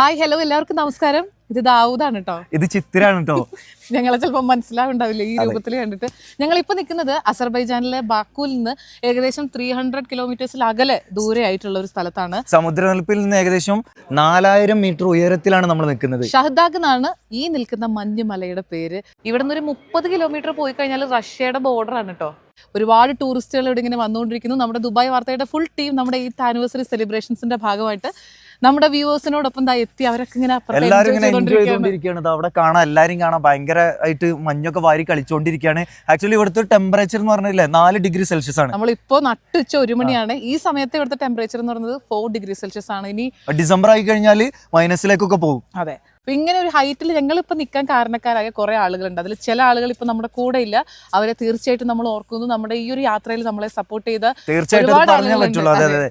Hi hello എല്ലാവർക്കും നമസ്കാരം. ഇത് ദാവൂദാണ് കേട്ടോ. ഇത് ചിത്രാണ് കേട്ടോ. ഞങ്ങളെ ചിലപ്പോൾ മനസ്സിലാവുണ്ടാവില്ല ഈ രൂപത്തിൽ കണ്ടിട്ട്. ഞങ്ങളിപ്പോൾ നിൽക്കുന്നത് അസർബൈജാനിലെ ബാക്കുവിൽ നിന്ന് ഏകദേശം 300 കിലോമീറ്റേഴ്സിൽ അകലെ ദൂരെ ആയിട്ടുള്ള ഒരു സ്ഥലത്താണ്. സമുദ്രനിരപ്പിൽ നിന്ന് ഏകദേശം 4000 മീറ്റർ ഉയരത്തിലാണ് നമ്മൾ നിൽക്കുന്നത്. ഷഹദാഗ് എന്നാണ് ഈ നിൽക്കുന്ന മഞ്ഞുമലയുടെ പേര്. ഇവിടെ നിന്ന് ഒരു 30 കിലോമീറ്റർ പോയി കഴിഞ്ഞാൽ റഷ്യയുടെ ബോർഡറാണ് കേട്ടോ. ഒരുപാട് ടൂറിസ്റ്റുകൾ ഇവിടെ ഇങ്ങനെ വന്നുകൊണ്ടിരിക്കുന്നു. നമ്മുടെ ദുബായ് വാർത്തയുടെ ഫുൾ ടീം നമ്മുടെ ഈ ആനിവേഴ്സറി സെലിബ്രേഷൻസിന്റെ ഭാഗമായിട്ട് നമ്മുടെ വ്യൂവേഴ്സിനോടൊപ്പം എത്തി. അവരൊക്കെ ഇങ്ങനെ എല്ലാവരും ഇങ്ങനെ എൻജോയ് ചെയ്തുകൊണ്ടിരിക്കുകയാണ്. അവിടെ കാണാൻ എല്ലാവരും കാണാൻ ഭയങ്കരമായിട്ട് മഞ്ഞൊക്കെ വാരി കളിച്ചുകൊണ്ടിരിക്കുകയാണ്. ആക്ച്വലി ഇവിടുത്തെ ടെമ്പറേച്ചർ എന്ന് പറഞ്ഞില്ലേ 4 ഡിഗ്രി സെൽഷ്യസ് ആണ്. നമ്മളിപ്പോ നട്ടുച്ച 1 മണിയാണ്. ഈ സമയത്ത് ഇവിടുത്തെ ടെമ്പറേച്ചർ എന്ന് പറയുന്നത് 4 ഡിഗ്രി സെൽഷ്യസ് ആണ്. ഇനി ഡിസംബർ ആയി കഴിഞ്ഞാൽ മൈനസിലേക്കൊക്കെ പോകും. അതെ. അപ്പൊ ഇങ്ങനെ ഒരു ഹൈറ്റിൽ ഞങ്ങളിപ്പോൾ നിൽക്കാൻ കാരണക്കാരായ കുറെ ആളുകളുണ്ട്. അതിൽ ചില ആളുകൾ ഇപ്പൊ നമ്മുടെ കൂടെ ഇല്ല. അവരെ തീർച്ചയായിട്ടും നമ്മൾ ഓർക്കുന്നു. നമ്മുടെ ഈ ഒരു യാത്രയിൽ നമ്മളെ സപ്പോർട്ട് ചെയ്ത തീർച്ചയായിട്ടും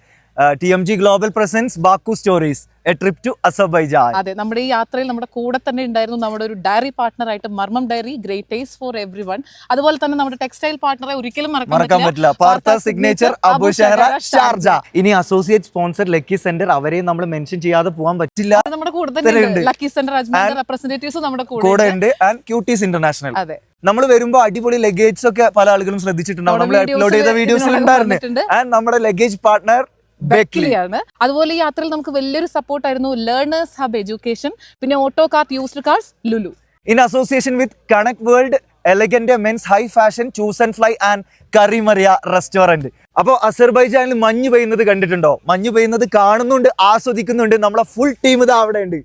TMG global presence Baku stories a trip to Azerbaijan. അതെ, നമ്മുടെ ഈ യാത്രയിൽ നമ്മുടെ കൂടെ തന്നെ ഉണ്ടായിരുന്നു നമ്മുടെ ഒരു ഡയറി പാർട്ണർ ആയിട്ട് Marmam dairy, great taste for everyone. അതുപോലെ തന്നെ നമ്മുടെ ടെക്സ്റ്റൈൽ പാർട്ണറെ ഒരിക്കലും മറക്കാൻ പറ്റില്ല, Partha signature Abu Shagara Sharjah. ഇനി അസോസിയേറ്റ് സ്പോൺസർ ലക്കി സെന്റർ, അവരെയും നമ്മൾ മെൻഷൻ ചെയ്യാതെ പോകാൻ പറ്റില്ല. നമ്മുടെ കൂടെ തന്നെ ലക്കി സെന്റർ അജ്മീർ റെപ്രസെന്റേറ്റീവ്സ് നമ്മുടെ കൂടെ ഉണ്ട്. And quotes international. അതെ, നമ്മൾ വരുമ്പോൾ അടിപൊളി ലഗേജ് ഒക്കെ പല ആളുകളും ശ്രദ്ധിച്ചിട്ടുണ്ടാവും. നമ്മൾ അപ്ലോഡ് ചെയ്ത വീഡിയോസിൽ ഉണ്ടായിരുന്നു. ആൻഡ് നമ്മുടെ ലഗേജ് പാർട്ണർ ബെക്ലിയാണ്. അതുപോലെ ഈ യാത്രയിൽ നമുക്ക് വലിയൊരു സപ്പോർട്ടായിരുന്നു ലേണേഴ്സ് ഹബ് എഡ്യൂക്കേഷൻ, പിന്നെ auto cart used cars Lulu. In association with connect world, elegant men's high fashion, choose and fly and കറിമറിയ റെസ്റ്റോറന്റ്. അപ്പോൾ അസർബൈജാനിൽ മഞ്ഞ് പെയ്യുന്നത് കണ്ടിട്ടുണ്ടോ? മഞ്ഞ് പെയ്യുന്നത് കാണുന്നുണ്ട്, ആസ്വദിക്കുന്നുണ്ട്. നമ്മളെ ഫുൾ ടീം ഇത് അവിടെ ഉണ്ട്.